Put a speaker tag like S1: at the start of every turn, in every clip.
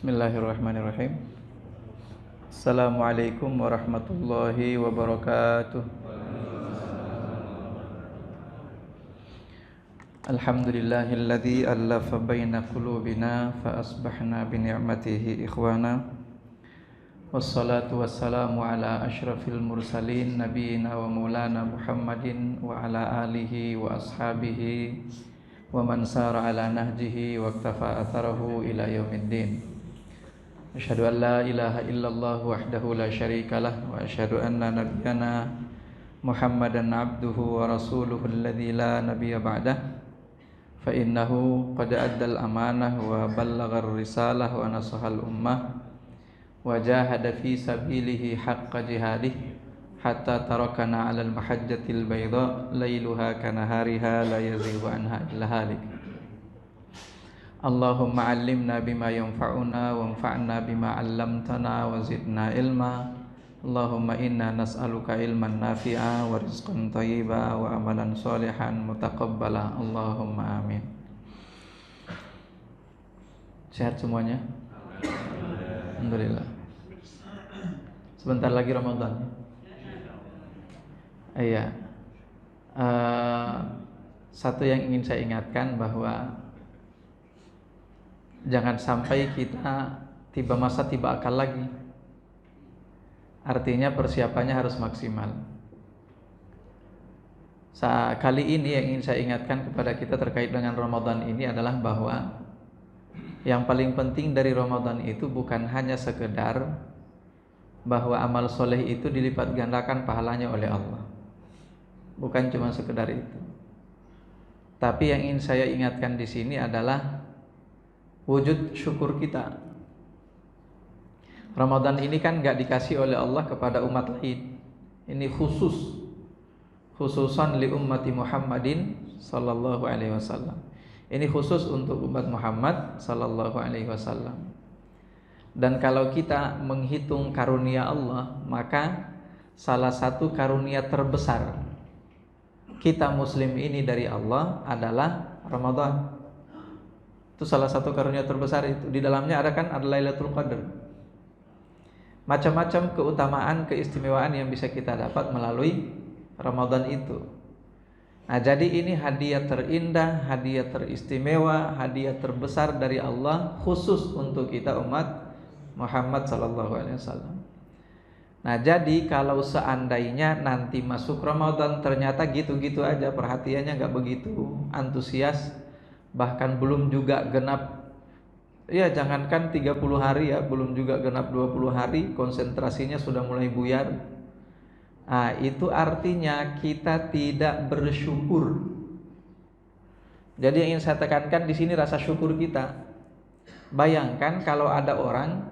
S1: Bismillahirrahmanirrahim. Assalamualaikum warahmatullahi wabarakatuh. Alhamdulillahilladzi allafa baina qulubina fa asbahna bi ni'matihi ikhwana. Wassalatu wassalamu ala asyrafil mursalin nabiyina wa maulana Muhammadin wa ala alihi wa ashabihi wa man sara ala nahjihi wa iktafa atharahu ila yaumiddin. Asyhadu an la ilaha illallah wahdahu la syarikalah wa asyhadu anna nabiyyana Muhammadan abduhu wa rasuluhu alladzi la nabiyya ba'dah fa innahu qad addal amanah wa ballaghar risalah wa nasahal ummah wa jahada fi sabilihi haqqa jihadih hatta tarakana 'alal mahajjatil bayda lailuha kanahariha la yazighu anha illa halik. Allahumma 'allimna bima yanfa'una wanfa'na bima 'allamtana wa zidna ilma. Allahumma inna nas'aluka ilman nafi'a wa rizqan thayyiba wa amalan sholihan mutaqabbala. Allahumma amin. Sehat semuanya? Alhamdulillah. Sebentar lagi Ramadan. Iya. Satu yang ingin saya ingatkan bahwa jangan sampai kita tiba masa tiba akal lagi. Artinya persiapannya harus maksimal. Kali ini yang ingin saya ingatkan kepada kita terkait dengan Ramadan ini adalah bahwa yang paling penting dari Ramadan itu bukan hanya sekedar bahwa amal soleh itu dilipat gandakan pahalanya oleh Allah. Bukan cuma sekedar itu. Tapi yang ingin saya ingatkan di sini adalah wujud syukur kita. Ramadan ini kan gak dikasih oleh Allah kepada umat lain. Ini khususan li ummati Muhammadin sallallahu alaihi wasallam. Ini khusus untuk umat Muhammad sallallahu alaihi wasallam. Dan kalau kita menghitung karunia Allah, maka salah satu karunia terbesar kita muslim ini dari Allah adalah Ramadan. Itu salah satu karunia terbesar itu. Di dalamnya ada Lailatul Qadar. Macam-macam keutamaan, keistimewaan yang bisa kita dapat melalui Ramadan itu. Nah, jadi ini hadiah terindah, hadiah teristimewa, hadiah terbesar dari Allah khusus untuk kita umat Muhammad sallallahu alaihi wasallam. Nah, jadi kalau seandainya nanti masuk Ramadan ternyata gitu-gitu aja, perhatiannya enggak begitu antusias, bahkan belum juga genap, ya jangankan 30 hari ya, belum juga genap 20 hari, konsentrasinya sudah mulai buyar. Nah, itu artinya kita tidak bersyukur. Jadi yang ingin saya tekankan di sini rasa syukur kita. Bayangkan kalau ada orang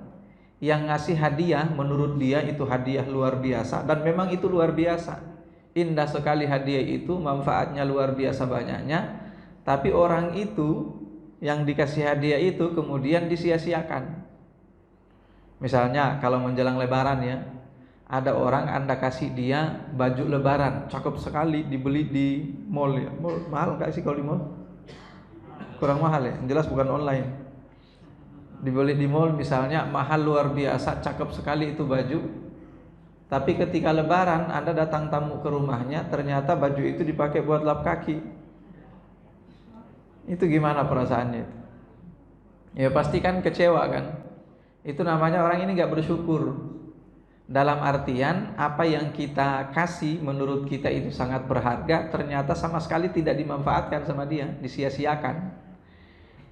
S1: yang ngasih hadiah, menurut dia itu hadiah luar biasa, dan memang itu luar biasa. Indah sekali hadiah itu, manfaatnya luar biasa banyaknya. Tapi orang itu yang dikasih hadiah itu kemudian disia-siakan. Misalnya kalau menjelang lebaran ya, ada orang Anda kasih dia baju lebaran, cakep sekali, dibeli di mall ya. Mall mahal gak sih kalau di mall? Kurang mahal ya, yang jelas bukan online. Dibeli di mall misalnya, mahal luar biasa, cakep sekali itu baju. Tapi ketika lebaran Anda datang tamu ke rumahnya, ternyata baju itu dipakai buat lap kaki. Itu gimana perasaannya itu? Ya pasti kan kecewa kan. Itu namanya orang ini gak bersyukur. Dalam artian apa yang kita kasih menurut kita itu sangat berharga, ternyata sama sekali tidak dimanfaatkan sama dia, disia-siakan.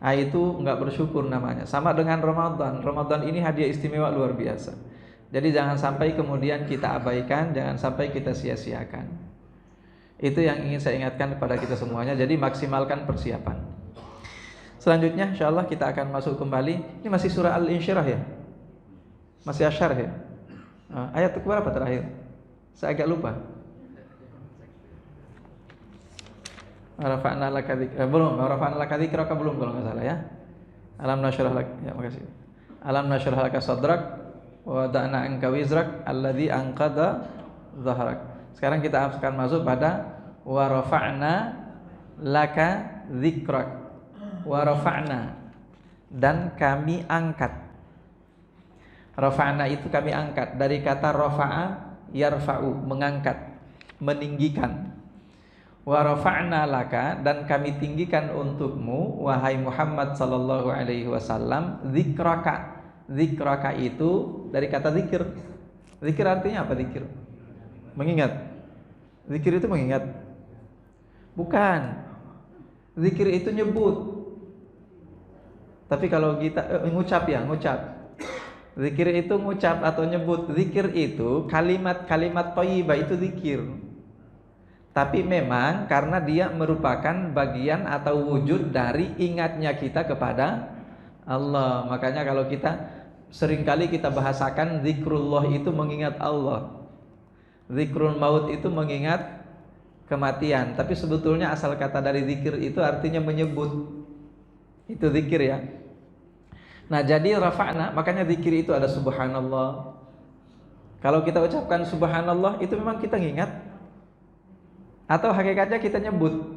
S1: Nah, itu gak bersyukur namanya. Sama dengan Ramadan. Ramadan ini hadiah istimewa luar biasa. Jadi jangan sampai kemudian kita abaikan, jangan sampai kita sia-siakan. Itu yang ingin saya ingatkan kepada kita semuanya. Jadi maksimalkan persiapan. Selanjutnya insyaallah kita akan masuk kembali. Ini masih surah Al-Insyirah ya? Masih Asyar ya? Ayat berapa terakhir? Saya agak lupa. Rafa'na laka dzikraka. Belum, rafa'na laka dzikraka belum kalau enggak salah ya. Alam nasyrah lak. Ya, makasih. Alam nasyrah laka sadrak wa wada'na anka wizrak alladzi anqadha dhahrak. Sekarang kita akan masuk pada wa rafa'na laka dzikrak. Wa rafa'na, dan kami angkat. Rafa'na itu kami angkat dari kata rafa'a yarfa'u, mengangkat, meninggikan. Wa rafa'na laka, dan kami tinggikan untukmu wahai Muhammad sallallahu alaihi wasallam dzikraka. Dzikraka itu dari kata zikir. Zikir artinya apa zikir? Mengingat. Zikir itu mengingat. Bukan. Zikir itu nyebut. Tapi kalau kita ngucap ya, ngucap. Zikir itu ngucap atau nyebut. Zikir itu kalimat-kalimat thayyibah, itu zikir. Tapi memang karena dia merupakan bagian atau wujud dari ingatnya kita kepada Allah. Makanya kalau kita seringkali kita bahasakan zikrullah itu mengingat Allah. Zikrul maut itu mengingat kematian. Tapi sebetulnya asal kata dari zikir itu artinya menyebut. Itu zikir ya. Nah jadi rafa'na, makanya zikir itu ada subhanallah. Kalau kita ucapkan subhanallah itu memang kita ngingat, atau hakikatnya kita nyebut.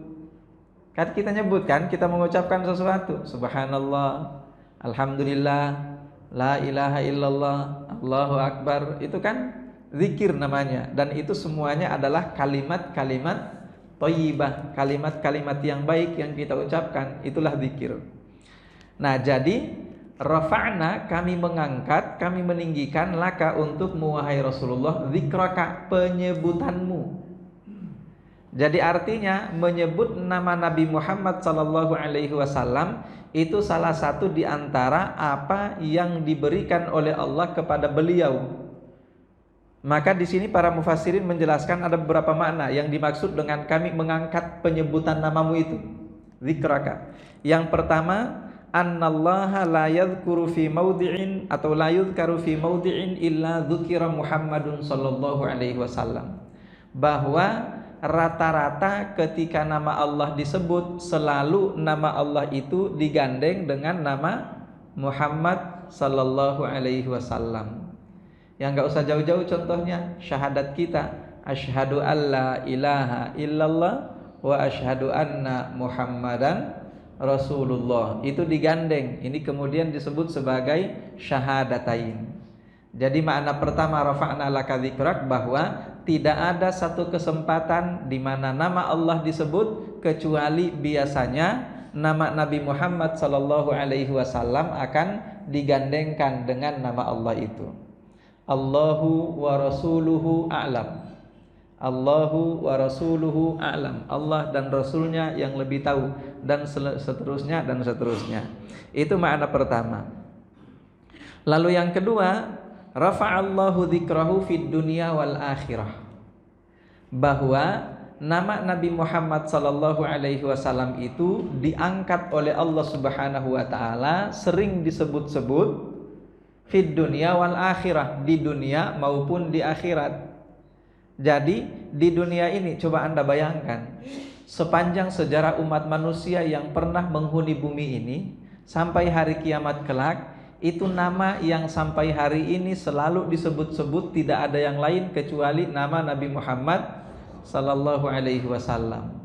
S1: Kan kita nyebut kan, kita mengucapkan sesuatu. Subhanallah, alhamdulillah, la ilaha illallah, Allahu akbar. Itu kan zikir namanya. Dan itu semuanya adalah kalimat-kalimat thayyibah, kalimat-kalimat yang baik yang kita ucapkan. Itulah zikir. Nah jadi rafa'na, kami mengangkat, kami meninggikan laka untukmu wahai Rasulullah zikraka, penyebutanmu. Jadi artinya menyebut nama Nabi Muhammad sallallahu alaihi wasallam itu salah satu di antara apa yang diberikan oleh Allah kepada beliau. Maka di sini para mufassirin menjelaskan ada beberapa makna yang dimaksud dengan kami mengangkat penyebutan namamu itu, zikraka. Yang pertama, annallaha la yadhkuru fi maudhi'in atau la yudhkaru fi maudhi'in illa dzukira Muhammadun sallallahu alaihi wasallam. Bahwa rata-rata ketika nama Allah disebut selalu nama Allah itu digandeng dengan nama Muhammad sallallahu alaihi wasallam. Yang enggak usah jauh-jauh contohnya syahadat kita, asyhadu alla ilaha illallah wa asyhadu anna Muhammadan Rasulullah, itu digandeng. Ini kemudian disebut sebagai syahadatain. Jadi makna pertama rafa'na laka dzikrak, bahwa tidak ada satu kesempatan di mana nama Allah disebut kecuali biasanya nama Nabi Muhammad sallallahu alaihi wasallam akan digandengkan dengan nama Allah itu. Allahu wa rasuluhu a'lam. Allahu wa rasuluhu a'lam. Allah dan Rasulnya yang lebih tahu, dan seterusnya dan seterusnya. Itu makna pertama. Lalu yang kedua, rafa'allahu dzikrahu fid dunya wal akhirah. Bahwa nama Nabi Muhammad sallallahu alaihi wasallam itu diangkat oleh Allah Subhanahu wa taala, sering disebut-sebut fid dunya wal akhirah, di dunia maupun di akhirat. Jadi di dunia ini coba Anda bayangkan, sepanjang sejarah umat manusia yang pernah menghuni bumi ini sampai hari kiamat kelak, itu nama yang sampai hari ini selalu disebut-sebut, tidak ada yang lain kecuali nama Nabi Muhammad sallallahu alaihi wasallam.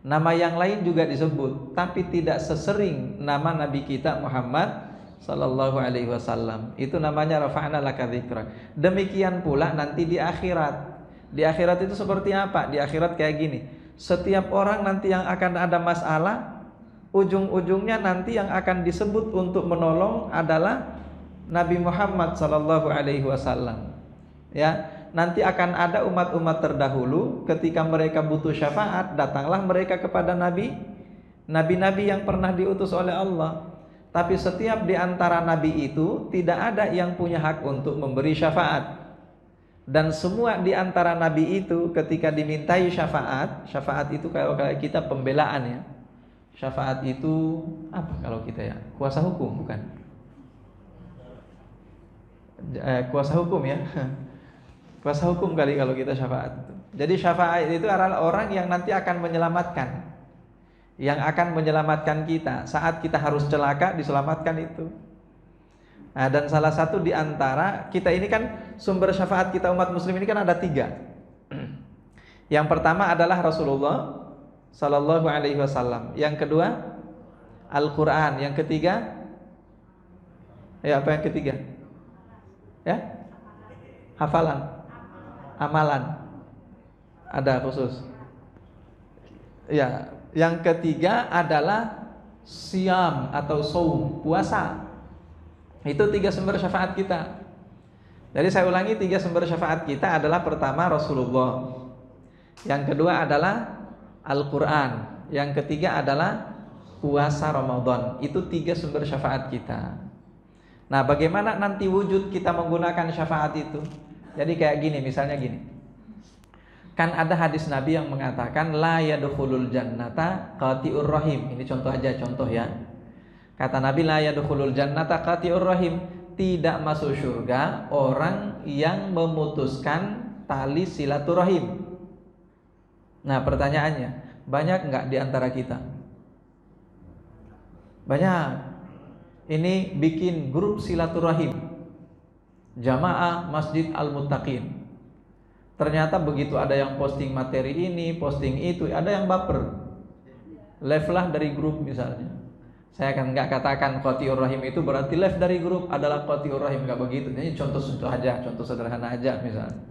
S1: Nama yang lain juga disebut, tapi tidak sesering nama Nabi kita Muhammad sallallahu alaihi wasallam. Itu namanya rafa'na laka dzikrak. Demikian pula nanti di akhirat. Di akhirat itu seperti apa? Di akhirat kayak gini. Setiap orang nanti yang akan ada masalah, ujung-ujungnya nanti yang akan disebut untuk menolong adalah Nabi Muhammad sallallahu alaihi wasallam. Ya, nanti akan ada umat-umat terdahulu ketika mereka butuh syafaat, datanglah mereka kepada nabi-nabi yang pernah diutus oleh Allah. Tapi setiap di antara nabi itu tidak ada yang punya hak untuk memberi syafaat. Dan semua di antara nabi itu ketika dimintai syafaat, syafaat itu kalau kita pembelaan ya. Syafaat itu apa kalau kita ya? Kuasa hukum bukan? Kuasa hukum ya. Kuasa hukum kali kalau kita syafaat itu. Jadi syafaat itu adalah orang yang nanti akan menyelamatkan, yang akan menyelamatkan kita saat kita harus celaka, diselamatkan itu. Nah, dan salah satu di antara kita ini kan sumber syafaat kita umat muslim ini kan ada 3. Yang pertama adalah Rasulullah sallallahu alaihi wasallam. Yang kedua Al-Quran. Yang ketiga, ya apa yang ketiga? Ya, hafalan, amalan. Ada khusus. Ya, yang ketiga adalah siam atau saum, puasa. Itu 3 sumber syafaat kita. Jadi saya ulangi, 3 sumber syafaat kita adalah pertama Rasulullah, yang kedua adalah Al-Quran, yang ketiga adalah puasa Ramadan. Itu 3 sumber syafaat kita. Nah, bagaimana nanti wujud kita menggunakan syafaat itu? Jadi kayak gini, misalnya gini. Kan ada hadis Nabi yang mengatakan la yadkhulul jannata qati'ur rahim. Ini contoh aja, contoh ya. Kata Nabi la yadkhulul jannata qati'ur rahim, tidak masuk surga orang yang memutuskan tali silaturahim. Nah, pertanyaannya, banyak enggak di antara kita? Banyak. Ini bikin grup silaturahim, Jamaah Masjid Al-Muttaqin. Ternyata begitu ada yang posting materi ini, posting itu, ada yang baper, left lah dari grup misalnya. Saya akan nggak katakan qati'ur rahim itu berarti left dari grup adalah qati'ur rahim, nggak begitu. Ini contoh aja, contoh sederhana aja misalnya.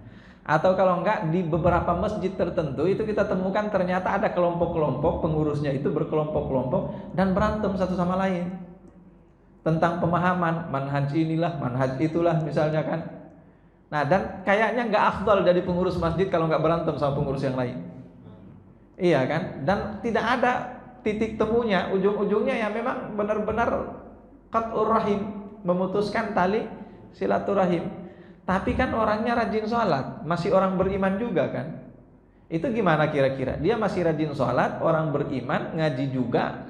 S1: Atau kalau enggak, di beberapa masjid tertentu itu kita temukan ternyata ada kelompok-kelompok, pengurusnya itu berkelompok-kelompok dan berantem satu sama lain tentang pemahaman manhaj inilah, manhaj itulah misalnya kan. Nah, dan kayaknya nggak afdal jadi pengurus masjid kalau nggak berantem sama pengurus yang lain. Iya kan? Dan tidak ada titik temunya, ujung-ujungnya ya memang benar-benar qat'ur rahim, memutuskan tali silaturahim. Tapi kan orangnya rajin sholat, masih orang beriman juga kan. Itu gimana kira-kira? Dia masih rajin sholat, orang beriman, ngaji juga,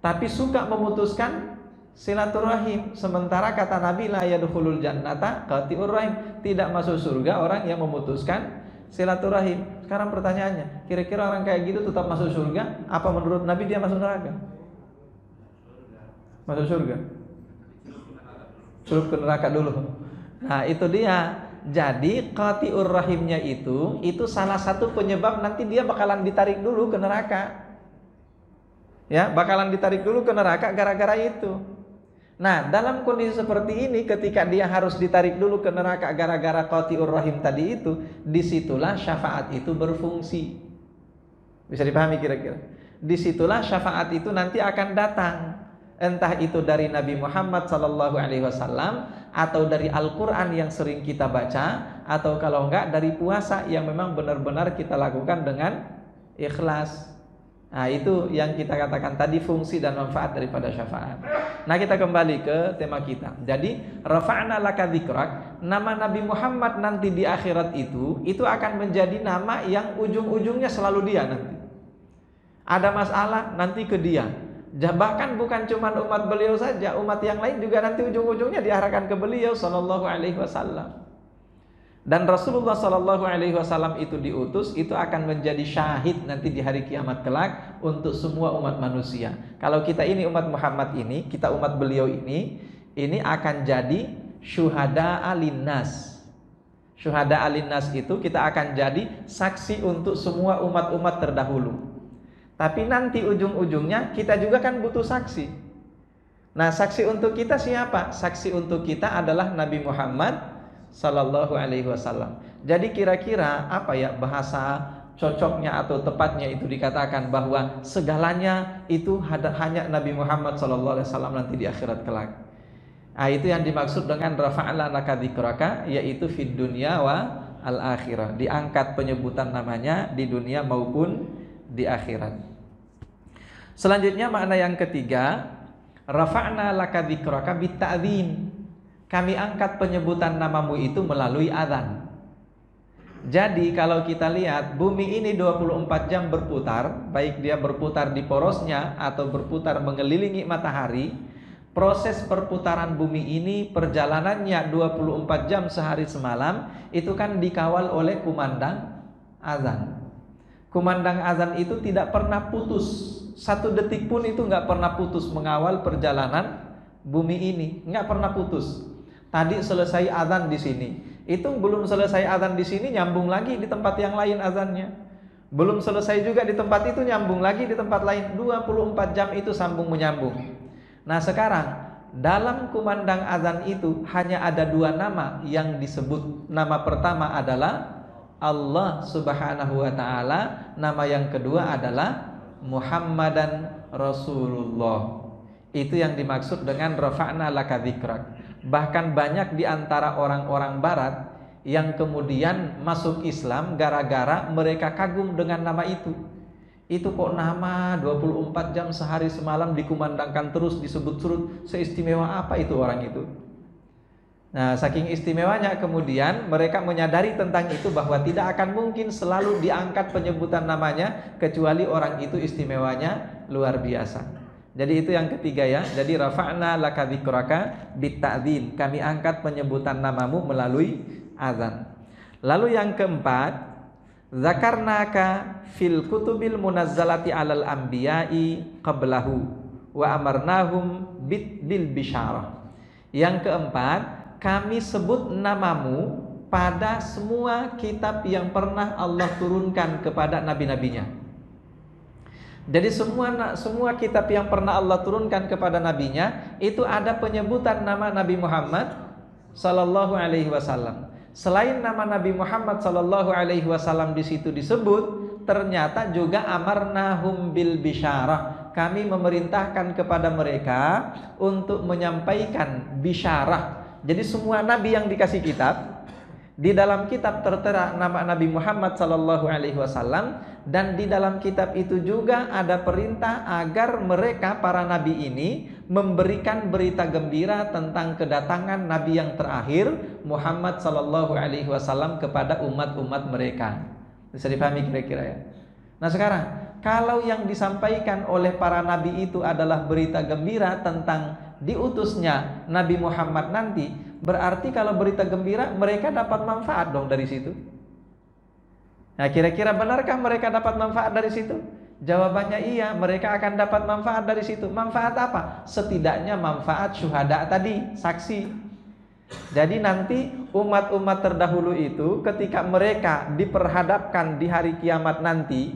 S1: tapi suka memutuskan silaturahim. Sementara kata Nabi la yadkhulul jannata qati'ur rahim, tidak masuk surga orang yang memutuskan silaturahim. Sekarang pertanyaannya, kira-kira orang kayak gitu tetap masuk surga? Apa menurut Nabi dia masuk neraka? Masuk surga? Suruh ke neraka dulu. Nah, itu dia. Jadi qati'ur rahimnya itu salah satu penyebab nanti dia bakalan ditarik dulu ke neraka. Ya, bakalan ditarik dulu ke neraka gara-gara itu. Nah, dalam kondisi seperti ini, ketika dia harus ditarik dulu ke neraka gara-gara qati'ur rahim tadi itu, disitulah syafaat itu berfungsi. Bisa dipahami kira-kira? Disitulah syafaat itu nanti akan datang, entah itu dari Nabi Muhammad SAW atau dari Al-Quran yang sering kita baca, atau kalau enggak dari puasa yang memang benar-benar kita lakukan dengan ikhlas. Nah, itu yang kita katakan tadi fungsi dan manfaat daripada syafaat. Nah, kita kembali ke tema kita. Jadi rafa'na laka dzikrak, nama Nabi Muhammad nanti di akhirat itu akan menjadi nama yang ujung-ujungnya selalu dia nanti. Ada masalah nanti ke dia. Bahkan bukan cuma umat beliau saja, umat yang lain juga nanti ujung-ujungnya diarahkan ke beliau sallallahu alaihi wasallam. Dan Rasulullah sallallahu alaihi wasallam itu diutus, itu akan menjadi syahid nanti di hari kiamat kelak untuk semua umat manusia. Kalau kita ini umat Muhammad ini, kita umat beliau ini akan jadi syuhada alinnas. Syuhada alinnas itu kita akan jadi saksi untuk semua umat-umat terdahulu. Tapi nanti ujung-ujungnya kita juga kan butuh saksi. Nah, saksi untuk kita siapa? Saksi untuk kita adalah Nabi Muhammad sallallahu alaihi wasallam. Jadi kira-kira apa ya bahasa cocoknya atau tepatnya itu dikatakan bahwa segalanya itu hanya Nabi Muhammad sallallahu alaihi wasallam nanti di akhirat kelak. Nah, itu yang dimaksud dengan rafa'na laka dzikraka, yaitu fid dunya wa al akhirah. Diangkat penyebutan namanya di dunia maupun di akhirat. Selanjutnya makna yang ketiga, rafa'na laka dzikraka bitta'dzin. Kami angkat penyebutan namamu itu melalui azan. Jadi kalau kita lihat bumi ini 24 jam berputar, baik dia berputar di porosnya atau berputar mengelilingi matahari, proses perputaran bumi ini perjalanannya 24 jam sehari semalam, itu kan dikawal oleh kumandang azan. Kumandang azan itu tidak pernah putus, satu detik pun itu nggak pernah putus mengawal perjalanan bumi ini, nggak pernah putus. Tadi selesai azan di sini, itu belum selesai azan di sini nyambung lagi di tempat yang lain azannya. Belum selesai juga di tempat itu nyambung lagi di tempat lain. 24 jam itu sambung menyambung. Nah, sekarang dalam kumandang azan itu hanya ada dua nama yang disebut. Nama pertama adalah Allah Subhanahu wa ta'ala, nama yang kedua adalah Muhammadan Rasulullah. Itu yang dimaksud dengan rafa'na laka dzikrak. Bahkan banyak di antara orang-orang barat yang kemudian masuk Islam gara-gara mereka kagum dengan nama itu. Itu kok nama 24 jam sehari semalam dikumandangkan terus, disebut terus, seistimewa apa itu orang itu? Nah, saking istimewanya kemudian mereka menyadari tentang itu, bahwa tidak akan mungkin selalu diangkat penyebutan namanya kecuali orang itu istimewanya luar biasa. Jadi itu yang ketiga ya. Jadi rafa'na laka dzikraka bitta'dzin, kami angkat penyebutan namamu melalui azan. Lalu yang keempat, zakarnaka fil kutubil munazzalati alal anbiya'i qablahu wa amarnahum bil bisyarah. Yang keempat, kami sebut namamu pada semua kitab yang pernah Allah turunkan kepada nabi-nabinya. Jadi semua kitab yang pernah Allah turunkan kepada nabinya itu ada penyebutan nama Nabi Muhammad sallallahu alaihi wasallam. Selain nama Nabi Muhammad sallallahu alaihi wasallam di situ disebut, ternyata juga amarnahum bil bisyarah. Kami memerintahkan kepada mereka untuk menyampaikan bisyarah. Jadi semua nabi yang dikasih kitab, di dalam kitab tertera nama Nabi Muhammad sallallahu alaihi wasallam, dan di dalam kitab itu juga ada perintah agar mereka para nabi ini memberikan berita gembira tentang kedatangan nabi yang terakhir Muhammad sallallahu alaihi wasallam kepada umat-umat mereka. Bisa dipahami kira-kira ya. Nah sekarang, kalau yang disampaikan oleh para nabi itu adalah berita gembira tentang diutusnya Nabi Muhammad nanti, berarti kalau berita gembira mereka dapat manfaat dong dari situ. Nah kira-kira benarkah mereka dapat manfaat dari situ? Jawabannya iya, mereka akan dapat manfaat dari situ. Manfaat apa? Setidaknya manfaat syuhada tadi, saksi. Jadi nanti umat-umat terdahulu itu ketika mereka diperhadapkan di hari kiamat nanti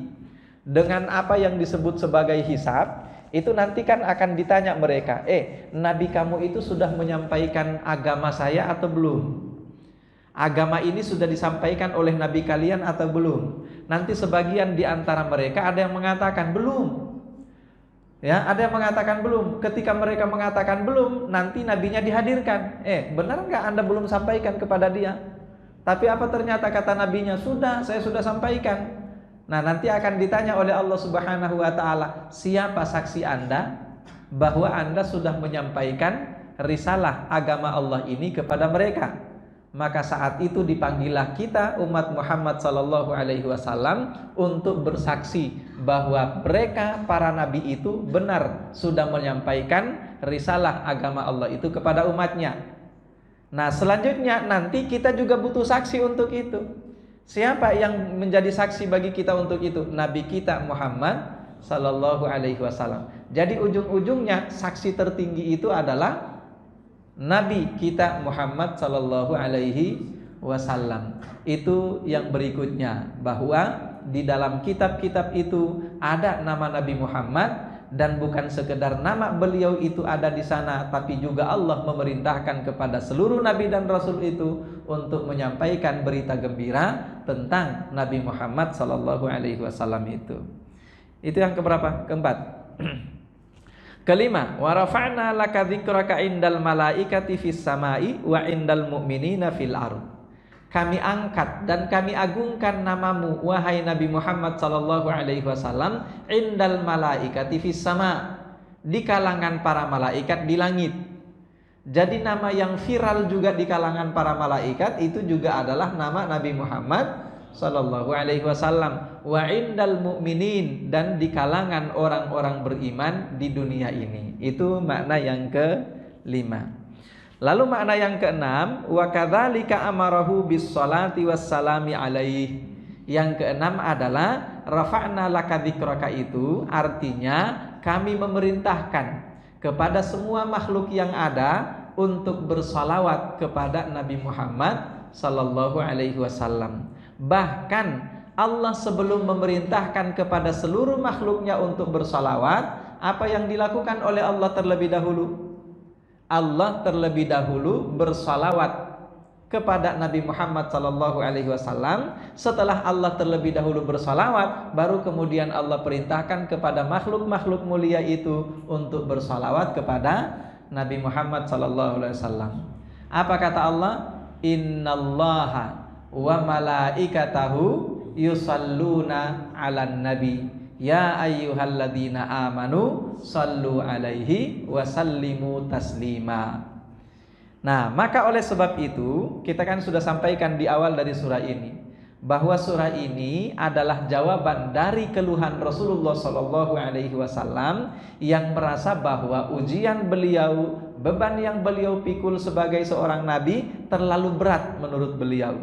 S1: dengan apa yang disebut sebagai hisab, itu nanti kan akan ditanya mereka, nabi kamu itu sudah menyampaikan agama saya atau belum? Agama ini sudah disampaikan oleh nabi kalian atau belum? Nanti sebagian di antara mereka ada yang mengatakan belum. Ya, ada yang mengatakan belum. Ketika mereka mengatakan belum, nanti nabinya dihadirkan. Benar nggak Anda belum sampaikan kepada dia? Tapi apa ternyata kata nabinya? Sudah, saya sudah sampaikan. Nah nanti akan ditanya oleh Allah Subhanahu wa ta'ala, siapa saksi Anda bahwa Anda sudah menyampaikan risalah agama Allah ini kepada mereka? Maka saat itu dipanggillah kita umat Muhammad sallallahu alaihi wasallam untuk bersaksi bahwa mereka para nabi itu benar sudah menyampaikan risalah agama Allah itu kepada umatnya. Nah selanjutnya nanti kita juga butuh saksi untuk itu. Siapa yang menjadi saksi bagi kita untuk itu? Nabi kita Muhammad sallallahu alaihi wasallam. Jadi ujung-ujungnya saksi tertinggi itu adalah Nabi kita Muhammad sallallahu alaihi wasallam. Itu yang berikutnya, bahwa di dalam kitab-kitab itu ada nama Nabi Muhammad, dan bukan sekedar nama beliau itu ada di sana, tapi juga Allah memerintahkan kepada seluruh nabi dan rasul itu untuk menyampaikan berita gembira tentang Nabi Muhammad sallallahu alaihi wasallam itu. Itu yang keberapa? Keempat. Kelima, wa rafa'na laka dzikraka indal malaikati fis samai wa indal mu'minina fil ardh. Kami angkat dan kami agungkan namamu wahai Nabi Muhammad sallallahu alaihi wasallam indal malaikati fis sama, di kalangan para malaikat di langit. Jadi nama yang viral juga di kalangan para malaikat itu juga adalah nama Nabi Muhammad sallallahu alaihi wasallam, wa indal mu'minin, dan di kalangan orang-orang beriman di dunia ini. Itu makna yang kelima. Lalu makna yang keenam, wa kadzalika amarahu bis salati wassalami alaihi. Yang keenam adalah rafa'na laka dzikraka, itu artinya kami memerintahkan kepada semua makhluk yang ada untuk bersalawat kepada Nabi Muhammad sallallahu alaihi wasallam. Bahkan Allah sebelum memerintahkan kepada seluruh makhluknya untuk bersalawat, apa yang dilakukan oleh Allah terlebih dahulu? Allah terlebih dahulu bersalawat kepada Nabi Muhammad sallallahu alaihi wasallam. Setelah Allah terlebih dahulu bersalawat, baru kemudian Allah perintahkan kepada makhluk-makhluk mulia itu untuk bersalawat kepada Nabi Muhammad sallallahu alaihi wasallam. Apa kata Allah? Innallaha wa malaikatahu yusalluna 'alan nabi ya ayyuhalladzina amanu sallu alaihi wa sallimu taslima. Nah, maka oleh sebab itu kita kan sudah sampaikan di awal dari surah ini bahwa surah ini adalah jawaban dari keluhan Rasulullah Shallallahu Alaihi Wasallam yang merasa bahwa ujian beliau, beban yang beliau pikul sebagai seorang nabi terlalu berat menurut beliau.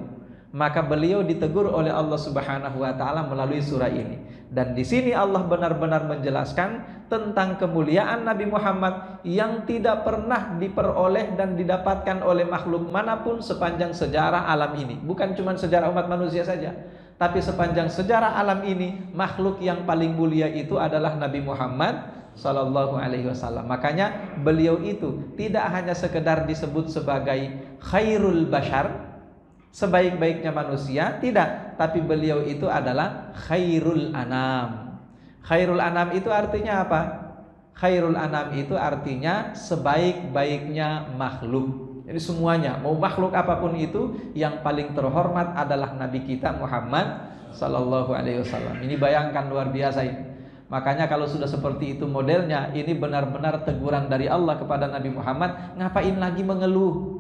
S1: Maka beliau ditegur oleh Allah Subhanahu wa taala melalui surah ini. Dan di sini Allah benar-benar menjelaskan tentang kemuliaan Nabi Muhammad yang tidak pernah diperoleh dan didapatkan oleh makhluk manapun sepanjang sejarah alam ini. Bukan cuma sejarah umat manusia saja, tapi sepanjang sejarah alam ini makhluk yang paling mulia itu adalah Nabi Muhammad Sallallahu Alaihi Wasallam. Makanya beliau itu tidak hanya sekedar disebut sebagai khairul bashar, sebaik-baiknya manusia, tidak, tapi beliau itu adalah khairul anam. Khairul anam itu artinya apa? Khairul anam itu artinya sebaik-baiknya makhluk. Jadi semuanya, mau makhluk apapun itu, yang paling terhormat adalah Nabi kita Muhammad Sallallahu Alaihi Wasallam. Ini bayangkan, luar biasa ini. Makanya kalau sudah seperti itu modelnya, ini benar-benar teguran dari Allah kepada Nabi Muhammad. Ngapain lagi mengeluh?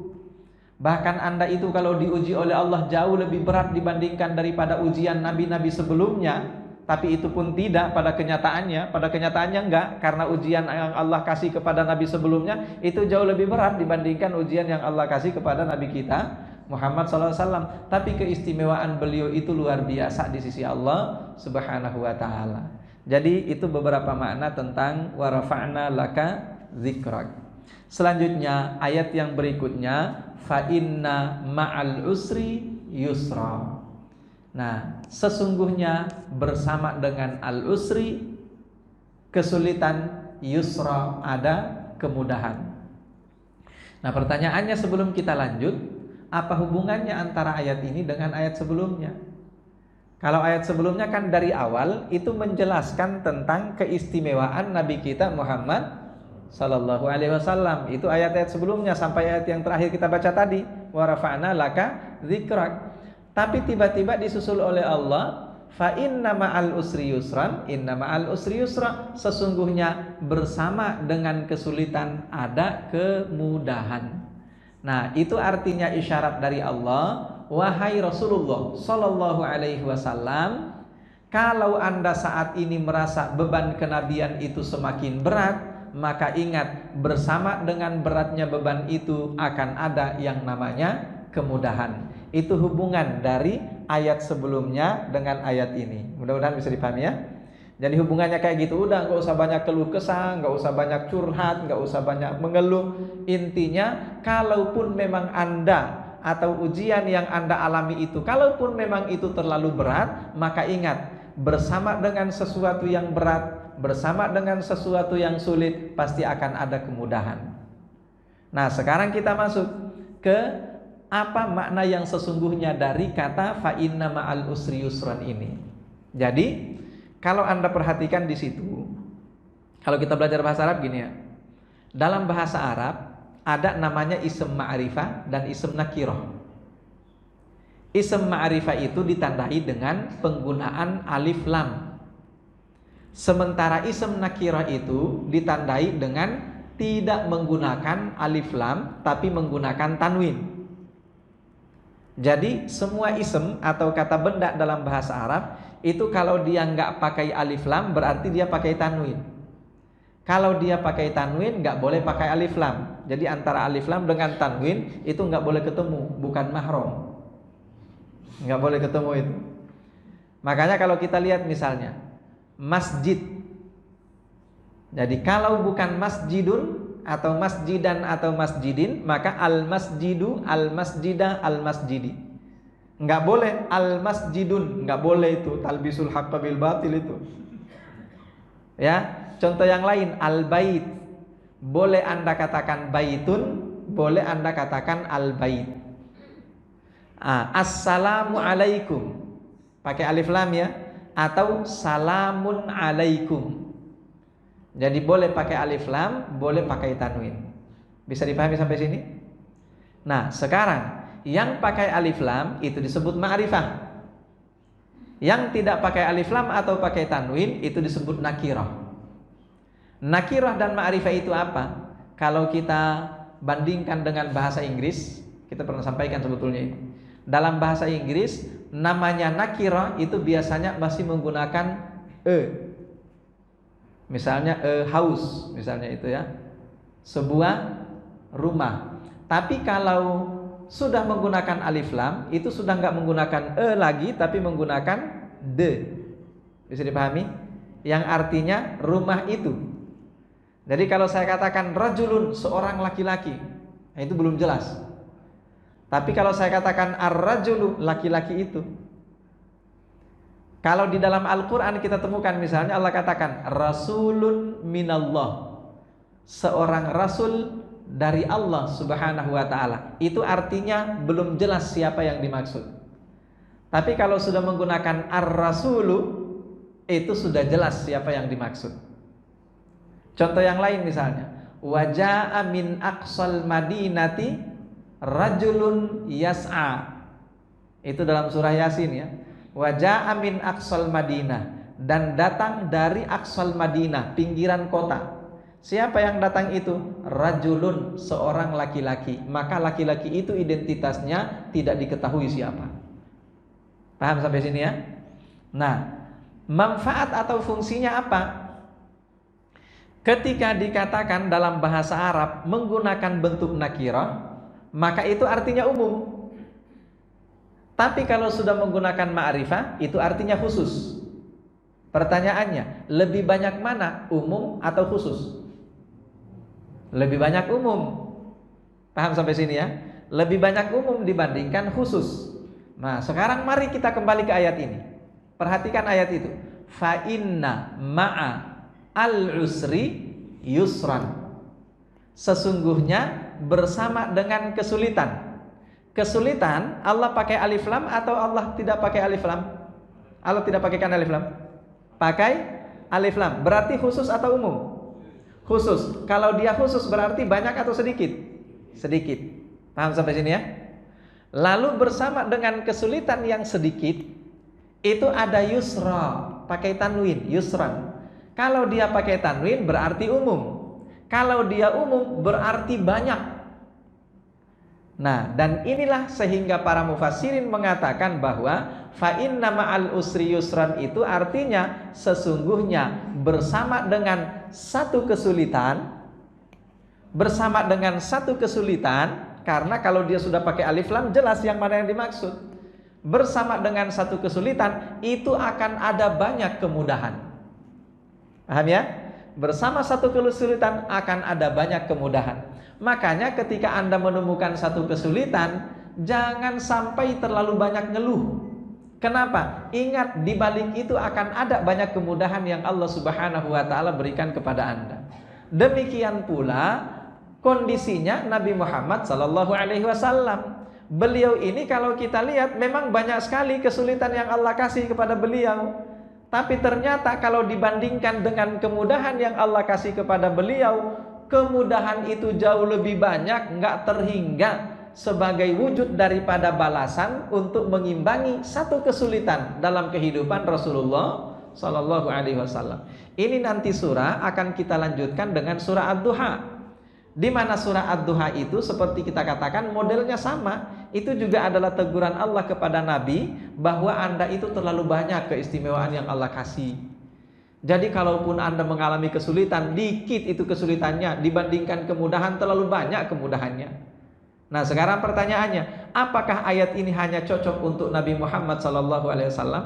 S1: Bahkan Anda itu kalau diuji oleh Allah jauh lebih berat dibandingkan daripada ujian nabi-nabi sebelumnya. Tapi itu pun tidak pada kenyataannya. Pada kenyataannya enggak, karena ujian yang Allah kasih kepada nabi sebelumnya itu jauh lebih berat dibandingkan ujian yang Allah kasih kepada nabi kita Muhammad SAW. Tapi keistimewaan beliau itu luar biasa di sisi Allah Subhanahu wa ta'ala. Jadi itu beberapa makna tentang wa rafa'na laka dzikrak. Selanjutnya ayat yang berikutnya, fa inna ma'al usri yusra. Nah, sesungguhnya bersama dengan al usri kesulitan, yusra ada kemudahan. Nah, pertanyaannya sebelum kita lanjut, apa hubungannya antara ayat ini dengan ayat sebelumnya? Kalau ayat sebelumnya kan dari awal itu menjelaskan tentang keistimewaan Nabi kita Muhammad Sallallahu Alaihi Wasallam. Itu ayat-ayat sebelumnya sampai ayat yang terakhir kita baca tadi, wa rafa'na laka dzikrak. Tapi tiba-tiba disusul oleh Allah, fa inna ma'al usri yusran, inna ma'al usri yusra, sesungguhnya bersama dengan kesulitan ada kemudahan. Nah, itu artinya isyarat dari Allah, wahai Rasulullah Sallallahu Alaihi Wasallam, kalau Anda saat ini merasa beban kenabian itu semakin berat, maka ingat, bersama dengan beratnya beban itu akan ada yang namanya kemudahan. Itu hubungan dari ayat sebelumnya dengan ayat ini. Mudah-mudahan bisa dipahami ya. Jadi hubungannya kayak gitu, udah nggak usah banyak keluh kesah, nggak usah banyak curhat, nggak usah banyak mengeluh. Intinya, kalaupun memang Anda atau ujian yang Anda alami itu, kalaupun memang itu terlalu berat, maka ingat, bersama dengan sesuatu yang berat, bersama dengan sesuatu yang sulit, pasti akan ada kemudahan. Nah, sekarang kita masuk ke apa makna yang sesungguhnya dari kata fa inna ma'al usri yusran ini. Jadi, kalau Anda perhatikan di situ, kalau kita belajar bahasa Arab gini ya. Dalam bahasa Arab ada namanya ism ma'rifah dan ism nakirah. Ism ma'rifah itu ditandai dengan penggunaan alif lam. Sementara ism nakirah itu ditandai dengan tidak menggunakan alif lam tapi menggunakan tanwin. Jadi semua ism atau kata benda dalam bahasa Arab itu kalau dia nggak pakai alif lam berarti dia pakai tanwin. Kalau dia pakai tanwin nggak boleh pakai alif lam. Jadi antara alif lam dengan tanwin itu nggak boleh ketemu, bukan mahram. Nggak boleh ketemu itu. Makanya kalau kita lihat misalnya masjid. Jadi kalau bukan masjidun atau masjidan atau masjidin, maka al-masjidu, al-masjidah, al-masjidi. Enggak boleh al-masjidun, enggak boleh itu, talbisul haqqa bil batil itu. Ya, contoh yang lain al-bait. Boleh Anda katakan baitun, boleh Anda katakan al-bait. Assalamu alaikum, pakai alif lam ya, atau salamun alaikum. Jadi boleh pakai alif lam, boleh pakai tanwin. Bisa dipahami sampai sini? Nah, sekarang yang pakai alif lam itu disebut ma'rifah. Yang tidak pakai alif lam atau pakai tanwin itu disebut nakirah. Nakirah dan ma'rifah itu apa? Kalau kita bandingkan dengan bahasa Inggris, kita pernah sampaikan sebetulnya ini. Dalam bahasa Inggris, namanya nakirah itu biasanya masih menggunakan Misalnya a house, misalnya itu ya, sebuah rumah. Tapi kalau sudah menggunakan alif lam, itu sudah nggak menggunakan lagi, tapi menggunakan the. Bisa dipahami? Yang artinya rumah itu. Jadi kalau saya katakan rajulun, seorang laki-laki, nah itu belum jelas. Tapi kalau saya katakan ar-rajulu, laki-laki itu. Kalau di dalam Al-Quran kita temukan misalnya Allah katakan rasulun minallah, seorang rasul dari Allah subhanahu wa ta'ala. Itu artinya belum jelas siapa yang dimaksud. Tapi kalau sudah menggunakan ar-rasulu, itu sudah jelas siapa yang dimaksud. Contoh yang lain misalnya, waja'a min aqsal madinati rajulun yas'a. Itu dalam surah Yasin ya. Waja'a min aqsal madinah, dan datang dari aqsal madinah, pinggiran kota. Siapa yang datang itu? Rajulun, seorang laki-laki. Maka laki-laki itu identitasnya tidak diketahui siapa. Paham sampai sini ya? Nah, manfaat atau fungsinya apa? Ketika dikatakan dalam bahasa Arab menggunakan bentuk nakirah, maka itu artinya umum. Tapi kalau sudah menggunakan ma'rifah, itu artinya khusus. Pertanyaannya, lebih banyak mana, umum atau khusus? Lebih banyak umum. Paham sampai sini ya? Lebih banyak umum dibandingkan khusus. Nah, sekarang mari kita kembali ke ayat ini. Perhatikan ayat itu. Fa inna ma'a al-usri yusran. Sesungguhnya bersama dengan kesulitan. Kesulitan Allah pakai alif lam atau Allah tidak pakai alif lam? Allah tidak pakaikan alif lam. Pakai alif lam. Berarti khusus atau umum? Khusus. Kalau dia khusus berarti banyak atau sedikit? Sedikit. Paham sampai sini ya? Lalu bersama dengan kesulitan yang sedikit, itu ada yusra, pakai tanwin, yusran. Kalau dia pakai tanwin berarti umum. Kalau dia umum berarti banyak. Nah, dan inilah sehingga para mufassirin mengatakan bahwa fa inna ma'al usri yusran itu artinya sesungguhnya bersama dengan satu kesulitan, bersama dengan satu kesulitan, karena kalau dia sudah pakai alif lam jelas yang mana yang dimaksud. Bersama dengan satu kesulitan itu akan ada banyak kemudahan. Paham ya? Bersama satu kesulitan akan ada banyak kemudahan. Makanya ketika Anda menemukan satu kesulitan, jangan sampai terlalu banyak ngeluh. Kenapa? Ingat, di balik itu akan ada banyak kemudahan yang Allah Subhanahu wa ta'ala berikan kepada Anda. Demikian pula kondisinya Nabi Muhammad sallallahu alaihi wasallam. Beliau ini kalau kita lihat memang banyak sekali kesulitan yang Allah kasih kepada beliau. Tapi ternyata kalau dibandingkan dengan kemudahan yang Allah kasih kepada beliau, kemudahan itu jauh lebih banyak, nggak terhingga sebagai wujud daripada balasan untuk mengimbangi satu kesulitan dalam kehidupan Rasulullah Sallallahu Alaihi Wasallam. Ini nanti surah akan kita lanjutkan dengan surah Ad-Duha, di mana surah Ad-Duha itu seperti kita katakan modelnya sama. Itu juga adalah teguran Allah kepada Nabi bahwa Anda itu terlalu banyak keistimewaan yang Allah kasih. Jadi kalaupun Anda mengalami kesulitan, dikit itu kesulitannya dibandingkan kemudahan, terlalu banyak kemudahannya. Nah, sekarang pertanyaannya, apakah ayat ini hanya cocok untuk Nabi Muhammad SAW?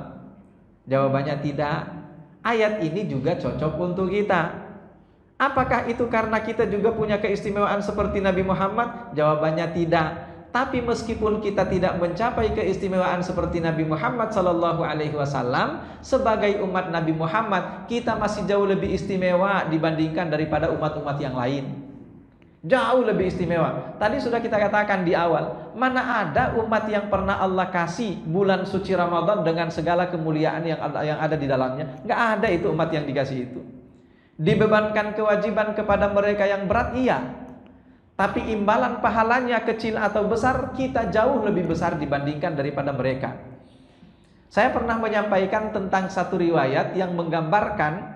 S1: Jawabannya tidak. Ayat ini juga cocok untuk kita. Apakah itu karena kita juga punya keistimewaan seperti Nabi Muhammad? Jawabannya tidak. Tapi meskipun kita tidak mencapai keistimewaan seperti Nabi Muhammad SAW, sebagai umat Nabi Muhammad kita masih jauh lebih istimewa dibandingkan daripada umat-umat yang lain. Jauh lebih istimewa. Tadi sudah kita katakan di awal, mana ada umat yang pernah Allah kasih bulan suci Ramadan dengan segala kemuliaan yang ada di dalamnya? Nggak ada itu umat yang dikasih itu. Dibebankan kewajiban kepada mereka yang berat, iya. Tapi imbalan pahalanya kecil atau besar, kita jauh lebih besar dibandingkan daripada mereka. Saya pernah menyampaikan tentang satu riwayat yang menggambarkan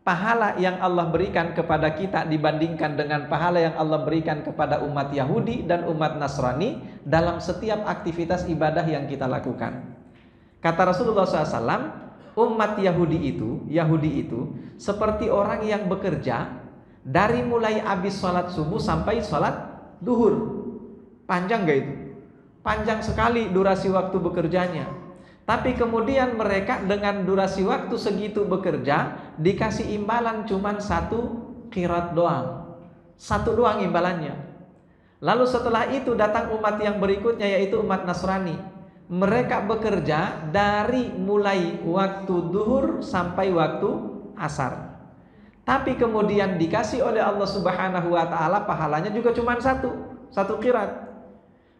S1: pahala yang Allah berikan kepada kita dibandingkan dengan pahala yang Allah berikan kepada umat Yahudi dan umat Nasrani dalam setiap aktivitas ibadah yang kita lakukan. Kata Rasulullah SAW, umat Yahudi itu seperti orang yang bekerja dari mulai habis sholat subuh sampai sholat duhur. Panjang gak itu? Panjang sekali durasi waktu bekerjanya. Tapi kemudian mereka dengan durasi waktu segitu bekerja dikasih imbalan cuma 1 qirat doang. 1 doang imbalannya. Lalu setelah itu datang umat yang berikutnya, yaitu umat Nasrani. Mereka bekerja dari mulai waktu duhur sampai waktu asar. Tapi kemudian dikasih oleh Allah Subhanahu wa taala pahalanya juga cuma 1 qirat.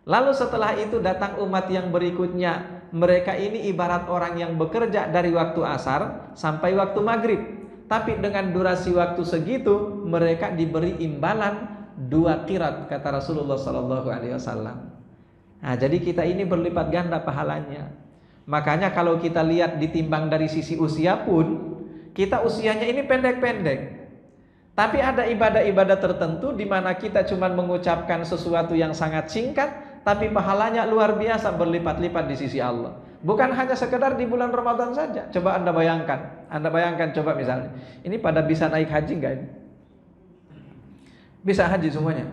S1: Lalu setelah itu datang umat yang berikutnya. Mereka ini ibarat orang yang bekerja dari waktu asar sampai waktu maghrib. Tapi dengan durasi waktu segitu mereka diberi imbalan 2 qirat, kata Rasulullah SAW. Nah, jadi kita ini berlipat ganda pahalanya. Makanya kalau kita lihat ditimbang dari sisi usia pun, kita usianya ini pendek-pendek. Tapi ada ibadah-ibadah tertentu di mana kita cuma mengucapkan sesuatu yang sangat singkat, tapi pahalanya luar biasa berlipat-lipat di sisi Allah. Bukan hanya sekedar di bulan Ramadan saja. Coba Anda bayangkan coba misalnya. Ini pada bisa naik haji enggak ini? Bisa haji semuanya?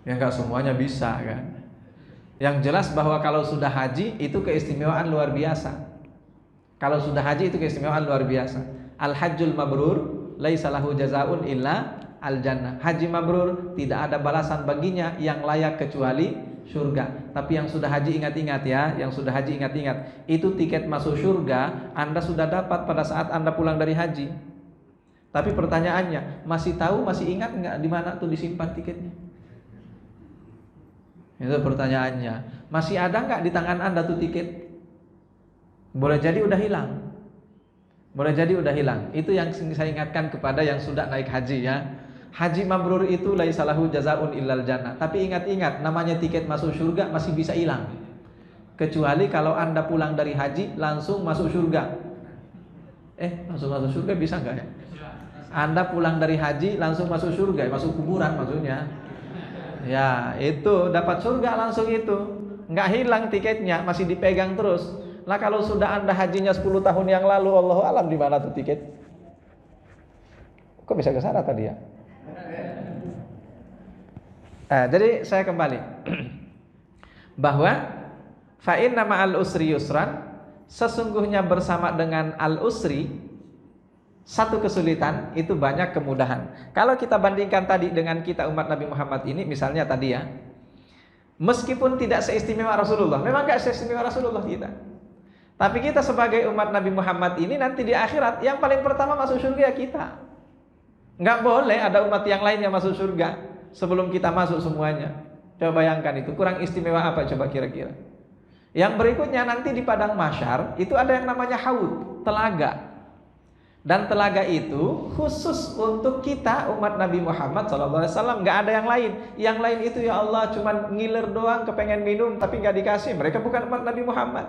S1: Ya enggak semuanya bisa kan. Yang jelas bahwa kalau sudah haji itu keistimewaan luar biasa. Kalau sudah haji itu keistimewaan luar biasa. Al-hajjul mabrur laisa lahu jazaa'un illa al-jannah. Haji mabrur tidak ada balasan baginya yang layak kecuali surga. Tapi yang sudah haji ingat-ingat ya, yang sudah haji ingat-ingat. Itu tiket masuk surga Anda sudah dapat pada saat Anda pulang dari haji. Tapi pertanyaannya, masih ingat nggak di mana tuh disimpan tiketnya? Itu pertanyaannya. Masih ada nggak di tangan Anda tuh tiket? Boleh jadi udah hilang. Itu yang saya ingatkan kepada yang sudah naik haji ya. Haji mabrur itu laisa lahu jazaa'un illal jannah. Tapi ingat-ingat, namanya tiket masuk surga masih bisa hilang. Kecuali kalau Anda pulang dari haji langsung masuk surga. Langsung masuk surga bisa enggak ya? Anda pulang dari haji langsung masuk surga, masuk kuburan maksudnya. Ya, itu dapat surga langsung itu. Enggak hilang tiketnya, masih dipegang terus. Lah kalau sudah Anda hajinya 10 tahun yang lalu, Allahu alam di mana tuh tiket? Kok bisa ke sana tadi ya? Jadi saya kembali bahwa fa inna ma'al usri yusran, sesungguhnya bersama dengan al-usri satu kesulitan itu banyak kemudahan. Kalau kita bandingkan tadi dengan kita umat Nabi Muhammad ini, misalnya tadi ya, meskipun tidak seistimewa Rasulullah, memang gak seistimewa Rasulullah kita, tapi kita sebagai umat Nabi Muhammad ini nanti di akhirat yang paling pertama masuk surga kita. Nggak boleh ada umat yang lain yang masuk surga sebelum kita masuk semuanya. Coba bayangkan itu, kurang istimewa apa coba kira-kira. Yang berikutnya nanti di padang mahsyar itu ada yang namanya haud, telaga. Dan telaga itu khusus untuk kita umat Nabi Muhammad SAW, nggak ada yang lain. Yang lain itu ya Allah cuma ngiler doang, kepengen minum tapi nggak dikasih. Mereka bukan umat Nabi Muhammad.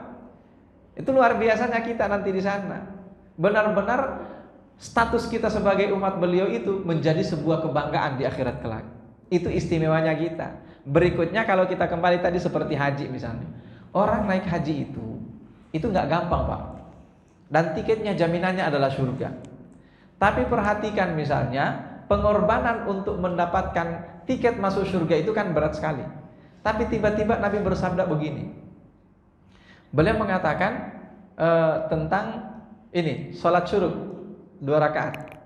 S1: Itu luar biasanya kita nanti di sana. Benar-benar status kita sebagai umat beliau itu menjadi sebuah kebanggaan di akhirat kelak. Itu istimewanya kita. Berikutnya kalau kita kembali tadi seperti haji misalnya. Orang naik haji itu nggak gampang Pak. Dan tiketnya jaminannya adalah surga. Tapi perhatikan misalnya, pengorbanan untuk mendapatkan tiket masuk surga itu kan berat sekali. Tapi tiba-tiba Nabi bersabda begini. Beliau mengatakan tentang ini, salat syuruk 2 rakaat.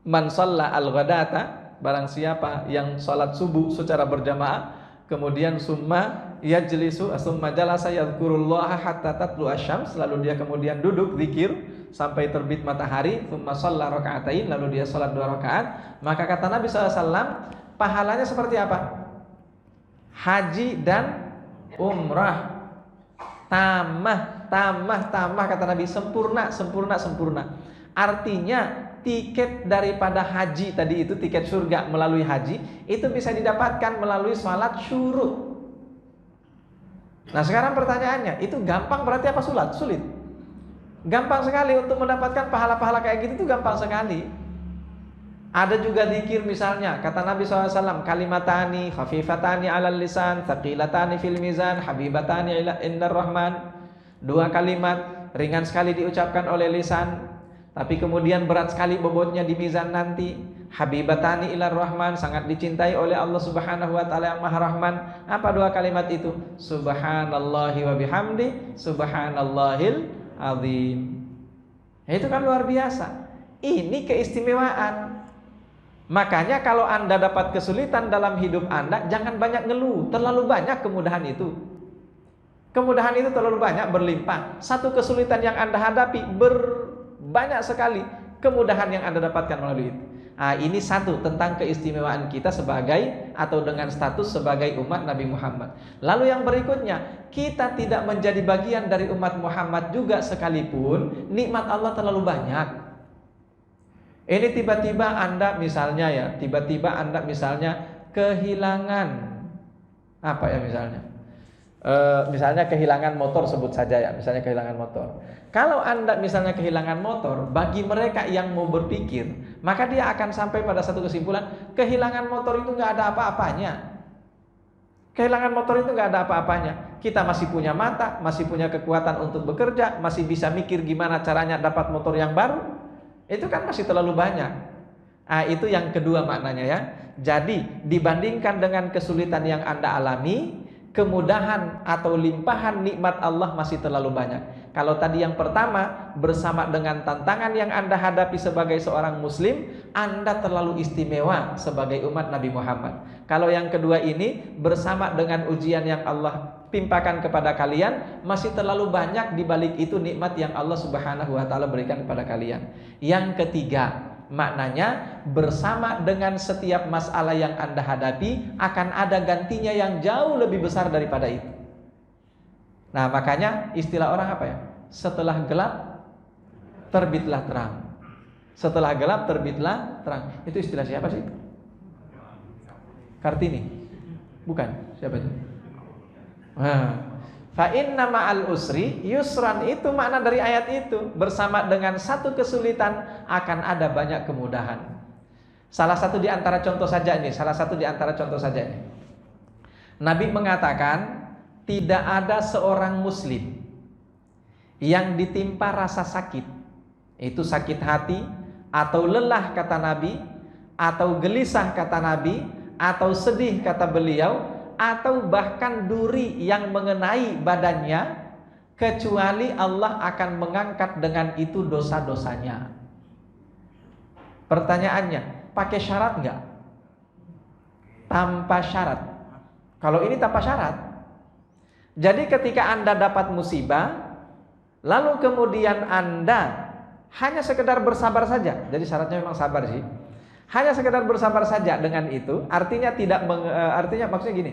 S1: Man shalla al-ghadata, barang siapa yang salat subuh secara berjamaah, kemudian summa yajlisu summa jalasa yadhkurullaha hatta tatlu asyams, lalu dia kemudian duduk zikir sampai terbit matahari, summa shalla raka'atain, lalu dia salat 2 rakaat, maka kata Nabi SAW pahalanya seperti apa? Haji dan umrah. Tamah kata Nabi, sempurna. Artinya tiket daripada haji tadi itu, tiket surga melalui haji, itu bisa didapatkan melalui salat syuruk. Nah sekarang pertanyaannya, itu gampang berarti apa sulit? Gampang sekali untuk mendapatkan pahala-pahala kayak gitu, itu gampang sekali. Ada juga zikir misalnya, kata Nabi SAW, kalimatani khafifatani alal lisan, thaqilatani fil mizan, habibatani indar rahman. 2 kalimat ringan sekali diucapkan oleh lisan, tapi kemudian berat sekali bobotnya di mizan nanti. Habibatani ilar rahman, sangat dicintai oleh Allah Subhanahu wa taala yang Maha Rahman. Apa 2 kalimat itu? Subhanallahi wa bihamdi, subhanallahil azim. Itu kan luar biasa. Ini keistimewaan. Makanya kalau Anda dapat kesulitan dalam hidup Anda, jangan banyak ngeluh. Terlalu banyak kemudahan itu. Kemudahan itu terlalu banyak, berlimpah. Satu kesulitan yang Anda hadapi, banyak sekali kemudahan yang Anda dapatkan melalui itu. Nah, ini satu tentang keistimewaan kita sebagai atau dengan status sebagai umat Nabi Muhammad. Lalu yang berikutnya, kita tidak menjadi bagian dari umat Muhammad juga sekalipun nikmat Allah terlalu banyak. Ini tiba-tiba Anda misalnya kehilangan apa ya misalnya kehilangan motor, sebut saja ya, misalnya kehilangan motor. Kalau Anda misalnya kehilangan motor, bagi mereka yang mau berpikir, maka dia akan sampai pada satu kesimpulan, kehilangan motor itu nggak ada apa-apanya. Kehilangan motor itu nggak ada apa-apanya. Kita masih punya mata, masih punya kekuatan untuk bekerja, masih bisa mikir gimana caranya dapat motor yang baru. Itu kan masih terlalu banyak. Nah, itu yang kedua maknanya ya. Jadi dibandingkan dengan kesulitan yang Anda alami, kemudahan atau limpahan nikmat Allah masih terlalu banyak. Kalau tadi yang pertama, bersama dengan tantangan yang Anda hadapi sebagai seorang muslim, Anda terlalu istimewa sebagai umat Nabi Muhammad. Kalau yang kedua ini, bersama dengan ujian yang Allah timpakan kepada kalian, masih terlalu banyak di balik itu nikmat yang Allah Subhanahu wa taala berikan kepada kalian. Yang ketiga, maknanya bersama dengan setiap masalah yang Anda hadapi akan ada gantinya yang jauh lebih besar daripada itu. Nah, makanya istilah orang apa ya? Setelah gelap terbitlah terang. Setelah gelap terbitlah terang. Itu istilah siapa sih? Kartini? Bukan, siapa itu? Fa inna ma'al usri yusran, itu makna dari ayat itu. Bersama dengan satu kesulitan akan ada banyak kemudahan. Salah satu di antara contoh saja ini. Nabi mengatakan, tidak ada seorang muslim yang ditimpa rasa sakit, itu sakit hati atau lelah kata Nabi, atau gelisah kata Nabi, atau sedih kata beliau, atau bahkan duri yang mengenai badannya, kecuali Allah akan mengangkat dengan itu dosa-dosanya. Pertanyaannya, pakai syarat enggak? Tanpa syarat. Kalau ini tanpa syarat. Jadi ketika Anda dapat musibah, lalu kemudian Anda hanya sekedar bersabar saja. Jadi syaratnya memang sabar sih. Hanya sekedar bersabar saja dengan itu, artinya maksudnya gini.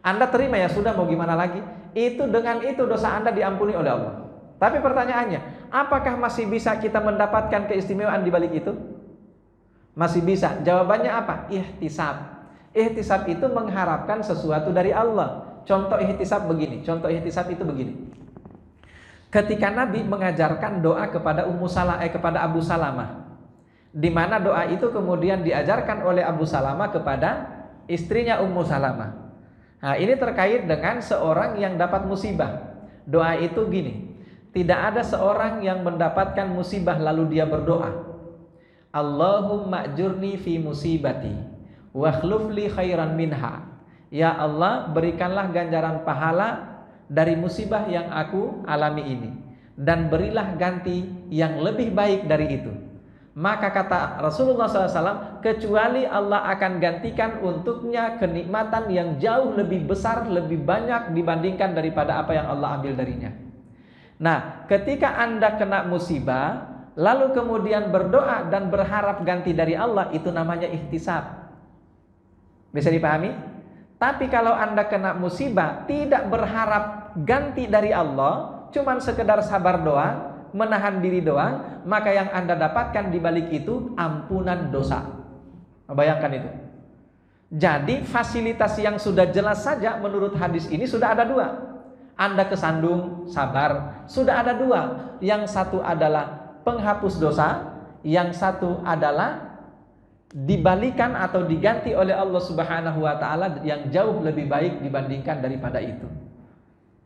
S1: Anda terima ya sudah, mau gimana lagi? Itu dengan itu dosa Anda diampuni oleh Allah. Tapi pertanyaannya, apakah masih bisa kita mendapatkan keistimewaan di balik itu? Masih bisa. Jawabannya apa? Ihtisab. Ihtisab itu mengharapkan sesuatu dari Allah. Contoh ihtisab itu begini. Ketika Nabi mengajarkan doa kepada Abu Salamah, di mana doa itu kemudian diajarkan oleh Abu Salamah kepada istrinya Ummu Salamah. Nah, ini terkait dengan seorang yang dapat musibah. Doa itu gini, tidak ada seorang yang mendapatkan musibah lalu dia berdoa, Allahumma ajurni fi musibati wa akhluf li khairan minha. Ya Allah, berikanlah ganjaran pahala dari musibah yang aku alami ini, dan berilah ganti yang lebih baik dari itu. Maka kata Rasulullah SAW, kecuali Allah akan gantikan untuknya kenikmatan yang jauh lebih besar, lebih banyak dibandingkan daripada apa yang Allah ambil darinya. Nah, ketika Anda kena musibah, lalu kemudian berdoa dan berharap ganti dari Allah, itu namanya ihtisab. Bisa dipahami? Tapi kalau Anda kena musibah, tidak berharap ganti dari Allah, cuman sekedar sabar doang, menahan diri doang, maka yang Anda dapatkan di balik itu ampunan dosa. Bayangkan itu. Jadi fasilitas yang sudah jelas saja menurut hadis ini sudah ada dua. Anda kesandung, sabar, sudah ada dua. Yang satu adalah penghapus dosa, yang satu adalah dibalikan atau diganti oleh Allah Subhanahu wa taala yang jauh lebih baik dibandingkan daripada itu.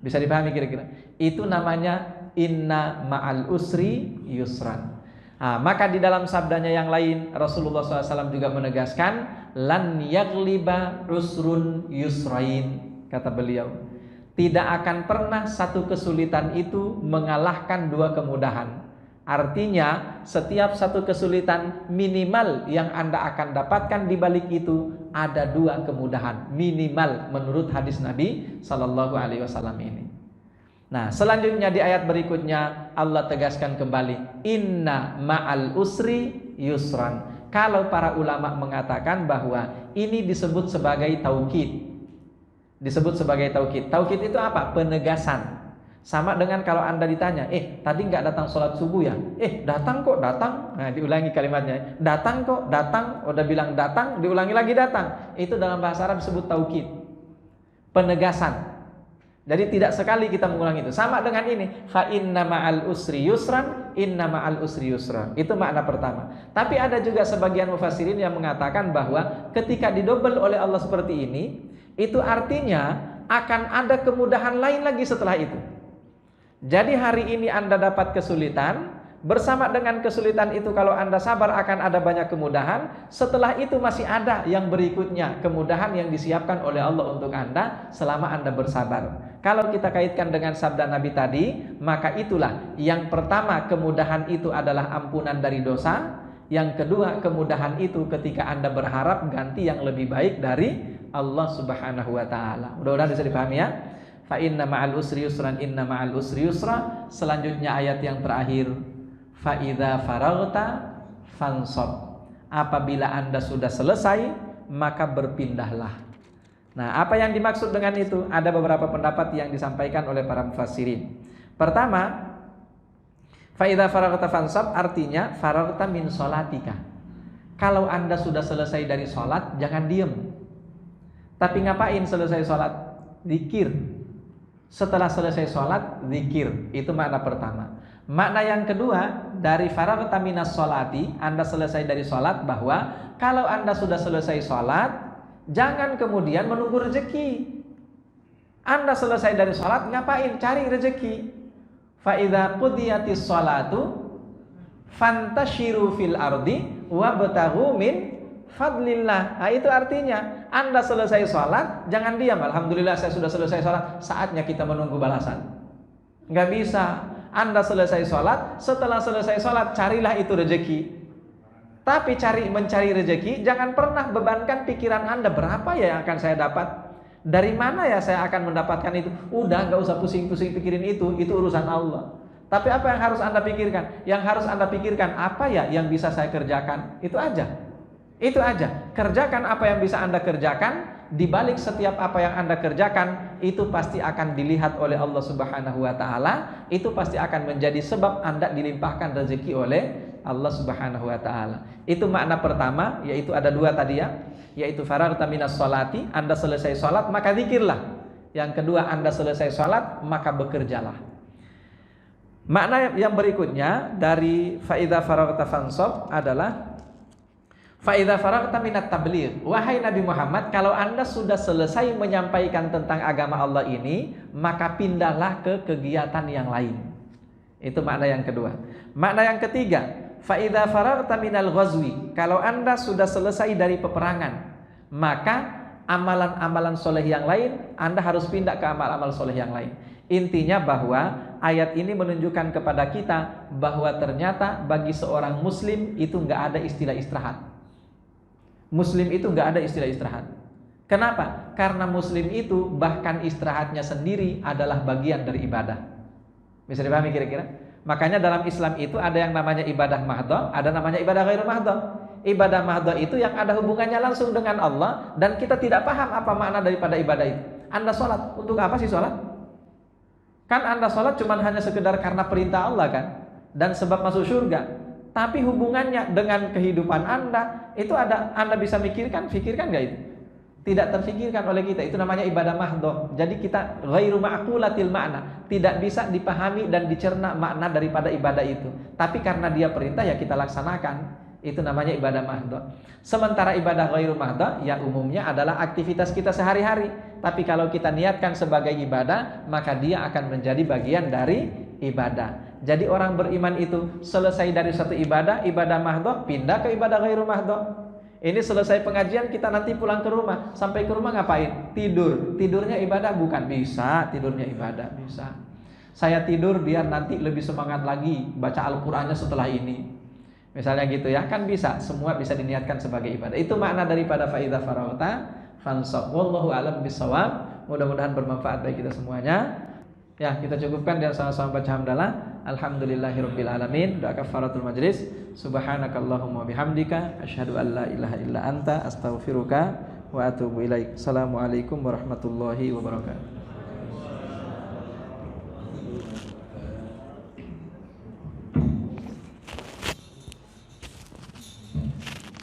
S1: Bisa dipahami kira-kira? Itu namanya inna ma'al usri yusran. Maka di dalam sabdanya yang lain Rasulullah SAW juga menegaskan lan yagliba usrun yusrain. Kata beliau, tidak akan pernah satu kesulitan itu mengalahkan dua kemudahan. Artinya setiap satu kesulitan minimal yang Anda akan dapatkan di balik itu ada dua kemudahan minimal menurut hadis Nabi Sallallahu Alaihi Wasallam ini. Nah, selanjutnya di ayat berikutnya Allah tegaskan kembali inna ma'al usri yusran. Kalau para ulama mengatakan bahwa ini disebut sebagai taukid. Disebut sebagai taukid. Taukid itu apa? Penegasan. Sama dengan kalau Anda ditanya, tadi nggak datang sholat subuh ya? Datang kok, datang. Nah, diulangi kalimatnya. Datang kok, datang. Udah bilang datang, diulangi lagi datang. Itu dalam bahasa Arab disebut taukid. Penegasan. Jadi tidak sekali kita mengulang itu. Sama dengan ini, fa inna ma'al usri yusran, inna ma'al usri yusran. Itu makna pertama. Tapi ada juga sebagian mufassirin yang mengatakan bahwa ketika didobel oleh Allah seperti ini, itu artinya akan ada kemudahan lain lagi setelah itu. Jadi hari ini Anda dapat kesulitan, bersama dengan kesulitan itu kalau Anda sabar akan ada banyak kemudahan. Setelah itu masih ada yang berikutnya, kemudahan yang disiapkan oleh Allah untuk Anda selama Anda bersabar. Kalau kita kaitkan dengan sabda Nabi tadi, maka itulah yang pertama, kemudahan itu adalah ampunan dari dosa. Yang kedua, kemudahan itu ketika Anda berharap ganti yang lebih baik dari Allah Subhanahu wa taala. Mudah-mudahan bisa dipahami ya. Fa inna ma'al usri yusran, inna ma'al usri yusra. Selanjutnya ayat yang terakhir, fa idza faraghta fansab. Apabila Anda sudah selesai, maka berpindahlah. Nah, apa yang dimaksud dengan itu? Ada beberapa pendapat yang disampaikan oleh para mufassirin. Pertama, fa idza faraghta fansab artinya faraghta min sholatika. Kalau Anda sudah selesai dari sholat, jangan diem. Tapi ngapain selesai sholat? Zikir. Setelah selesai sholat, zikir. Itu makna pertama. Makna yang kedua, dari faraghta minas sholati, Anda selesai dari sholat, bahwa kalau Anda sudah selesai sholat, jangan kemudian menunggu rezeki. Anda selesai dari sholat, ngapain? Cari rezeki. Fa idza qudiyatis sholatu fantashiru fil ardi wabtaghu min fadlillah. Nah, itu artinya Anda selesai sholat, jangan diam. Alhamdulillah saya sudah selesai sholat, saatnya kita menunggu balasan. Nggak bisa. Anda selesai sholat, setelah selesai sholat carilah itu rezeki. Tapi mencari rezeki, jangan pernah bebankan pikiran Anda, berapa ya yang akan saya dapat? Dari mana ya saya akan mendapatkan itu? Udah, nggak usah pusing-pusing pikirin itu urusan Allah. Tapi apa yang harus Anda pikirkan? Yang harus Anda pikirkan, apa ya yang bisa saya kerjakan? Itu aja. Itu aja. Kerjakan apa yang bisa Anda kerjakan. Di balik setiap apa yang Anda kerjakan, itu pasti akan dilihat oleh Allah Subhanahu wa taala. Itu pasti akan menjadi sebab Anda dilimpahkan rezeki oleh Allah Subhanahu wa taala. Itu makna pertama, yaitu ada dua tadi ya, yaitu faraghta minas sholati, Anda selesai sholat maka zikirlah. Yang kedua, Anda selesai sholat maka bekerjalah. Makna yang berikutnya dari fa idza faraghta fansab adalah fa idza faraghta minat tabligh. Wahai Nabi Muhammad, kalau Anda sudah selesai menyampaikan tentang agama Allah ini, maka pindahlah ke kegiatan yang lain. Itu makna yang kedua. Makna yang ketiga, fa idza faraghta minal ghazwi. Kalau Anda sudah selesai dari peperangan, maka amalan-amalan soleh yang lain Anda harus pindah ke amal-amal soleh yang lain. Intinya bahwa ayat ini menunjukkan kepada kita bahwa ternyata bagi seorang muslim itu nggak ada istilah istirahat. Muslim itu nggak ada istilah istirahat. Kenapa? Karena muslim itu bahkan istirahatnya sendiri adalah bagian dari ibadah. Bisa dipahami kira-kira? Makanya dalam Islam itu ada yang namanya ibadah mahdhah, ada namanya ibadah ghairu mahdhah. Ibadah mahdhah itu yang ada hubungannya langsung dengan Allah dan kita tidak paham apa makna daripada ibadah itu. Anda sholat, untuk apa sih sholat? Kan Anda sholat cuma hanya sekedar karena perintah Allah kan, dan sebab masuk surga. Tapi hubungannya dengan kehidupan Anda itu ada, Anda bisa pikirkan nggak itu? Tidak terfikirkan oleh kita. Itu namanya ibadah mahdhah. Jadi kita ghairu ma'qulatil makna, tidak bisa dipahami dan dicerna makna daripada ibadah itu. Tapi karena dia perintah ya kita laksanakan. Itu namanya ibadah mahdhah. Sementara ibadah ghairu mahdhah ya umumnya adalah aktivitas kita sehari-hari. Tapi kalau kita niatkan sebagai ibadah, maka dia akan menjadi bagian dari ibadah. Jadi orang beriman itu selesai dari satu ibadah mahdhah, pindah ke ibadah ghairu mahdhah. Ini selesai pengajian, kita nanti pulang ke rumah. Sampai ke rumah ngapain? Tidur. Tidurnya ibadah bukan? Bisa, tidurnya ibadah, bisa. Saya tidur biar nanti lebih semangat lagi baca Al-Qur'annya setelah ini. Misalnya gitu ya, kan bisa. Semua bisa diniatkan sebagai ibadah. Itu makna daripada faidza faraghta fansab. Wallahu a'lam bishawab. Mudah-mudahan bermanfaat bagi kita semuanya. Ya, kita cukupkan dan sama-sama baca hamdalah. Alhamdulillahirabbil alamin. Doa kafaratul majlis. Subhanakallahumma bihamdika asyhadu an la ilaha illa anta astaghfiruka wa atubu ilaik. Assalamualaikum warahmatullahi wabarakatuh.